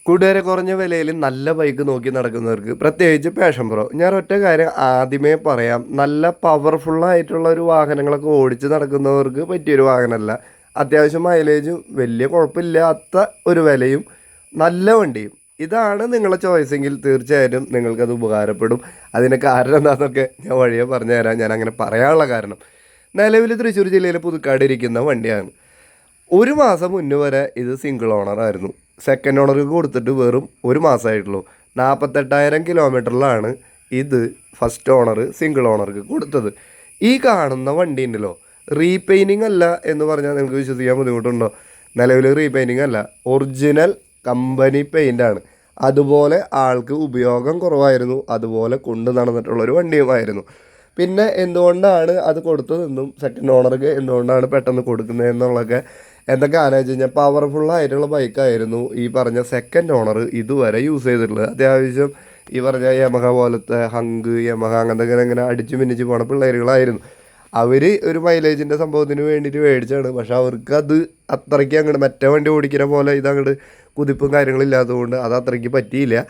കൂട്ടുകാരെ കുറഞ്ഞ വിലയിൽ നല്ല ബൈക്ക് നോക്കി നടക്കുന്നവർക്ക് പ്രത്യേകിച്ച് പാഷൻ പ്രോ ഞാൻ ഒറ്റ കാര്യം ആദ്യമേ പറയാം. നല്ല പവർഫുള്ളായിട്ടുള്ള ഒരു വാഹനങ്ങളൊക്കെ ഓടിച്ച് നടക്കുന്നവർക്ക് പറ്റിയൊരു വാഹനമല്ല. അത്യാവശ്യം മൈലേജും വലിയ കുഴപ്പമില്ലാത്ത ഒരു വിലയും നല്ല വണ്ടിയും ഇതാണ് നിങ്ങളെ ചോയ്സെങ്കിൽ തീർച്ചയായിട്ടും നിങ്ങൾക്കത് ഉപകാരപ്പെടും. അതിൻ്റെ കാരണം എന്താണെന്നൊക്കെ ഞാൻ വഴിയെ പറഞ്ഞുതരാം. ഞാൻ അങ്ങനെ പറയാനുള്ള കാരണം നിലവിൽ തൃശ്ശൂർ ജില്ലയിൽ പുതുക്കാട് ഇരിക്കുന്ന വണ്ടിയാണ്. ഒരു മാസം മുന്നേ വരെ ഇത് സിംഗിൾ ഓണറായിരുന്നു. സെക്കൻഡ് ഓണർക്ക് കൊടുത്തിട്ട് വെറും ഒരു മാസമായിട്ടുള്ളൂ. 48,000 കിലോമീറ്ററിലാണ് ഇത് ഫസ്റ്റ് ഓണർ സിംഗിൾ ഓണർക്ക് കൊടുത്തത്. ഈ കാണുന്ന വണ്ടി ഉണ്ടല്ലോ, റീപെയിൻറ്റിങ് അല്ല എന്ന് പറഞ്ഞാൽ നിങ്ങൾക്ക് വിശ്വസിക്കാൻ ബുദ്ധിമുട്ടുണ്ടോ? നിലവിൽ റീപെയിൻറ്റിങ് അല്ല, ഒറിജിനൽ കമ്പനി പെയിൻ്റാണ്. അതുപോലെ ആൾക്ക് ഉപയോഗം കുറവായിരുന്നു, അതുപോലെ കൊണ്ടു നടന്നിട്ടുള്ളൊരു വണ്ടിയുമായിരുന്നു. പിന്നെ എന്തുകൊണ്ടാണ് അത് കൊടുത്തതെന്നും സെക്കൻഡ് ഓണർക്ക് എന്തുകൊണ്ടാണ് പെട്ടെന്ന് കൊടുക്കുന്നതെന്നുള്ളതൊക്കെ എന്തൊക്കെ ആലോചിച്ച് കഴിഞ്ഞാൽ പവർഫുള്ളായിട്ടുള്ള ബൈക്കായിരുന്നു ഈ പറഞ്ഞ സെക്കൻഡ് ഓണർ ഇതുവരെ യൂസ് ചെയ്തിട്ടുള്ളത്. അത്യാവശ്യം ഈ പറഞ്ഞ യമഹ പോലത്തെ ഹങ്ക് യമഹ അങ്ങനത്തെ ഇങ്ങനെ അടിച്ചു മിന്നിച്ച് പോണ പിള്ളേരുകളായിരുന്നു. അവർ ഒരു മൈലേജിൻ്റെ സംഭവത്തിന് വേണ്ടിയിട്ട് മേടിച്ചാണ്. പക്ഷെ അവർക്ക് അത് അത്രയ്ക്ക് അങ്ങോട്ട് മറ്റേ വണ്ടി ഓടിക്കുന്ന പോലെ ഇതങ്ങോട്ട് കുതിപ്പും കാര്യങ്ങളില്ലാത്തതുകൊണ്ട് അത് അത്രയ്ക്ക് പറ്റിയില്ല.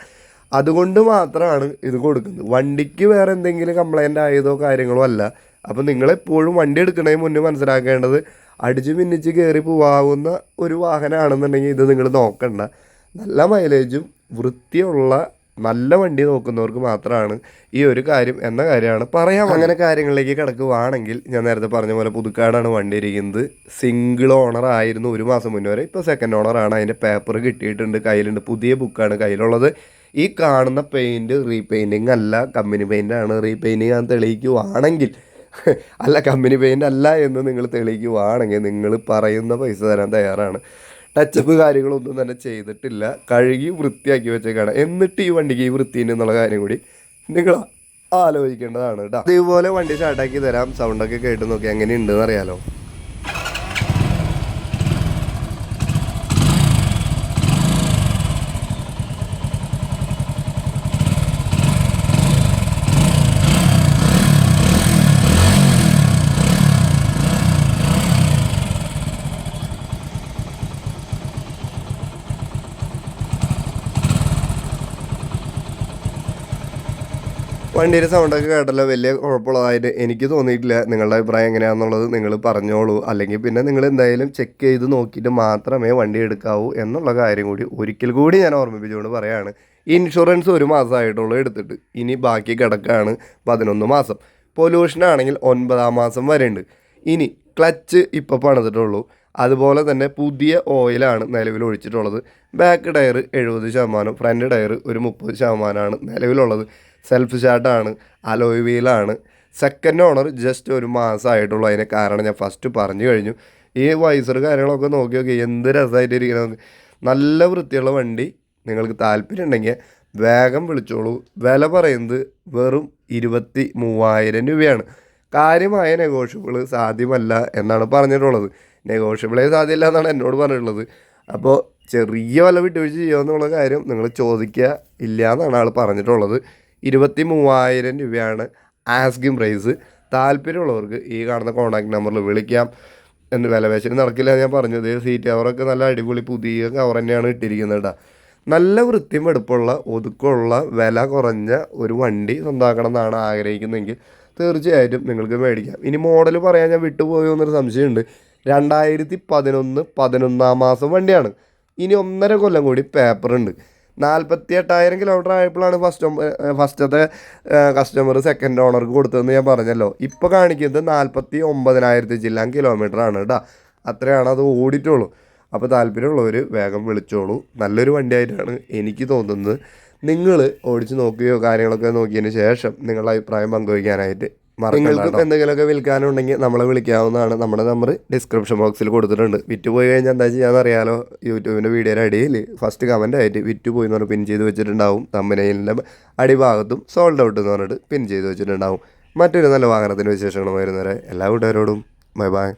അതുകൊണ്ട് മാത്രമാണ് ഇത് കൊടുക്കുന്നത്. വണ്ടിക്ക് വേറെ എന്തെങ്കിലും കംപ്ലൈൻ്റ് ആയതോ കാര്യങ്ങളോ അല്ല. അപ്പോൾ നിങ്ങളെപ്പോഴും വണ്ടി എടുക്കുന്നതിന് മുന്നേ മനസ്സിലാക്കേണ്ടത് അടിച്ച് മിന്നിച്ച് കയറി പോകാവുന്ന ഒരു വാഹനമാണെന്നുണ്ടെങ്കിൽ ഇത് നിങ്ങൾ നോക്കണ്ട. നല്ല മൈലേജും വൃത്തിയുള്ള നല്ല വണ്ടി നോക്കുന്നവർക്ക് മാത്രമാണ് ഈ ഒരു കാര്യം എന്ന കാര്യമാണ് പറയാം. അങ്ങനെ കാര്യങ്ങളിലേക്ക് കിടക്കുകയാണെങ്കിൽ ഞാൻ നേരത്തെ പറഞ്ഞ പോലെ പുതുക്കാടാണ് വണ്ടി ഇരിക്കുന്നത്. സിംഗിൾ ഓണർ ആയിരുന്നു ഒരു മാസം മുന്നേ വരെ. ഇപ്പോൾ സെക്കൻഡ് ഓണറാണ്. അതിൻ്റെ പേപ്പർ കിട്ടിയിട്ടുണ്ട്, കയ്യിലുണ്ട്. പുതിയ ബുക്കാണ് കയ്യിലുള്ളത്. ഈ കാണുന്ന പെയിൻറ്റ് റീപെയിൻറ്റിങ് അല്ല, കമ്പനി പെയിൻ്റാണ്. റീപെയിൻറ്റിങ് ആണ് തെളിയിക്കുവാണെങ്കിൽ അല്ല, കമ്പനി പെയിൻ്റ് അല്ല എന്ന് നിങ്ങൾ തെളിയിക്കുവാണെങ്കിൽ നിങ്ങൾ പറയുന്ന പൈസ തരാൻ തയ്യാറാണ്. ടച്ചപ്പ് കാര്യങ്ങളൊന്നും തന്നെ ചെയ്തിട്ടില്ല, കഴുകി വൃത്തിയാക്കി വെച്ചേക്കാണ്. എന്നിട്ട് ഈ വണ്ടിക്ക് ഈ വൃത്തിൻ്റെ എന്നുള്ള കാര്യം കൂടി നിങ്ങൾ ആലോചിക്കേണ്ടതാണ് കേട്ടോ. അതേപോലെ വണ്ടി സ്റ്റാർട്ടാക്കി തരാം. സൗണ്ടൊക്കെ കേട്ട് നോക്കി എങ്ങനെയുണ്ടെന്ന് അറിയാലോ. വണ്ടിയുടെ സൗണ്ടൊക്കെ കേട്ടല്ലോ, വലിയ കുഴപ്പമുള്ളതായിട്ട് എനിക്ക് തോന്നിയിട്ടില്ല. നിങ്ങളുടെ അഭിപ്രായം എങ്ങനെയാണെന്നുള്ളത് നിങ്ങൾ പറഞ്ഞോളൂ. അല്ലെങ്കിൽ പിന്നെ നിങ്ങൾ എന്തായാലും ചെക്ക് ചെയ്ത് നോക്കിയിട്ട് മാത്രമേ വണ്ടി എടുക്കാവൂ എന്നുള്ള കാര്യം കൂടി ഒരിക്കൽ കൂടി ഞാൻ ഓർമ്മിപ്പിച്ചുകൊണ്ട് പറയുകയാണ്. ഇൻഷുറൻസ് ഒരു മാസമായിട്ടുള്ളൂ എടുത്തിട്ട്, ഇനി ബാക്കി കിടക്കുകയാണ് 11 മാസം. പൊല്യൂഷനാണെങ്കിൽ 9-ാം മാസം വരെ ഉണ്ട്. ഇനി ക്ലച്ച് ഇപ്പോൾ പണിതിട്ടുള്ളൂ. അതുപോലെ തന്നെ പുതിയ ഓയിലാണ് നിലവിൽ ഒഴിച്ചിട്ടുള്ളത്. ബാക്ക് ടയർ 70%, ഫ്രണ്ട് ടയർ ഒരു 30%ആണ് നിലവിലുള്ളത്. സെൽഫ് സ്റ്റാർട്ടാണ്, അലോയ് വീലാണ്. സെക്കൻഡ് ഓണർ ജസ്റ്റ് ഒരു മാസമായിട്ടുള്ളൂ. അതിന് കാരണം ഞാൻ ഫസ്റ്റ് പറഞ്ഞു കഴിഞ്ഞു. ഈ വൈസർ കാര്യങ്ങളൊക്കെ നോക്കി നോക്കി എന്ത് രസമായിട്ടിരിക്കണം. നല്ല വൃത്തിയുള്ള വണ്ടി നിങ്ങൾക്ക് താല്പര്യം ഉണ്ടെങ്കിൽ വേഗം വിളിച്ചോളൂ. വില പറയുന്നത് വെറും 23,000 രൂപയാണ്. കാര്യമായ നെഗോഷ്യബിൾ സാധ്യമല്ല എന്നാണ് പറഞ്ഞിട്ടുള്ളത്. നെഗോഷ്യബിളേ സാധ്യമല്ല എന്നാണ് എന്നോട് പറഞ്ഞിട്ടുള്ളത്. അപ്പോൾ ചെറിയ വില വിട്ടുവീഴ്ച ചെയ്യുമെന്നുള്ള കാര്യം നിങ്ങൾ ചോദിക്കുക ഇല്ല എന്നാണ് ആൾ പറഞ്ഞിട്ടുള്ളത്. 23,000 രൂപയാണ് ആസ്കിങ് പ്രൈസ്. താല്പര്യമുള്ളവർക്ക് ഈ കാണുന്ന കോൺടാക്ട് നമ്പറിൽ വിളിക്കാം. എന്ന് വില പേശിന് നടക്കില്ല ഞാൻ പറഞ്ഞത്. സീറ്റ് കവറൊക്കെ നല്ല അടിപൊളി പുതിയ കവർ തന്നെയാണ് ഇട്ടിരിക്കുന്നത് കേട്ടോ. നല്ല വൃത്തിയും വെടുപ്പുള്ള ഒതുക്കമുള്ള വില കുറഞ്ഞ ഒരു വണ്ടി സ്വന്തമാക്കണം എന്നാണ് ആഗ്രഹിക്കുന്നതെങ്കിൽ തീർച്ചയായിട്ടും നിങ്ങൾക്ക് മേടിക്കാം. ഇനി മോഡൽ പറയാൻ ഞാൻ വിട്ടുപോയോ എന്നൊരു സംശയമുണ്ട്. 2011 11-ാം മാസം വണ്ടിയാണ്. ഇനി 1.5 കൊല്ലം കൂടി പേപ്പറുണ്ട്. 48,000 കിലോമീറ്റർ ആയപ്പോഴാണ് ഫസ്റ്റത്തെ കസ്റ്റമർ സെക്കൻഡ് ഓണർക്ക് കൊടുത്തതെന്ന് ഞാൻ പറഞ്ഞല്ലോ. ഇപ്പോൾ കാണിക്കുന്നത് 49,000 ചില്ലാൻ കിലോമീറ്ററാണ് കേട്ടോ. അത്രയാണ് അത് ഓടിയിട്ടുള്ളൂ. അപ്പോൾ താല്പര്യമുള്ളവർ വേഗം വിളിച്ചോളൂ. നല്ലൊരു വണ്ടിയായിട്ടാണ് എനിക്ക് തോന്നുന്നത്. നിങ്ങൾ ഓടിച്ച് നോക്കുകയോ കാര്യങ്ങളൊക്കെ നോക്കിയതിന് ശേഷം നിങ്ങളുടെ അഭിപ്രായം പങ്കുവയ്ക്കാനായിട്ട് നിങ്ങൾക്ക് എന്തെങ്കിലുമൊക്കെ വിൽക്കാനുണ്ടെങ്കിൽ നമ്മളെ വിളിക്കാവുന്നതാണ്. നമ്മുടെ നമ്പർ ഡിസ്ക്രിപ്ഷൻ ബോക്സിൽ കൊടുത്തിട്ടുണ്ട്. വിറ്റ് പോയി കഴിഞ്ഞാൽ എന്താ ചെയ്യാന്ന് അറിയാലോ. യൂട്യൂബിൻ്റെ വീഡിയോയുടെ അടിയിൽ ഫസ്റ്റ് കമൻ്റ് ആയിട്ട് വിറ്റ് പോയി എന്ന് പറഞ്ഞ് പിൻ ചെയ്ത് വെച്ചിട്ടുണ്ടാവും. തമ്പനയിലിൻ്റെ അടിഭാഗത്തും സോൾഡ് ഔട്ട് എന്ന് പറഞ്ഞിട്ട് പിൻ ചെയ്ത് വെച്ചിട്ടുണ്ടാവും. മറ്റൊരു നല്ല വാഹനത്തിൻ്റെ വിശേഷങ്ങളും വരുന്നവരെ എല്ലാ കൂട്ടുകാരോടും ബൈ ബൈ.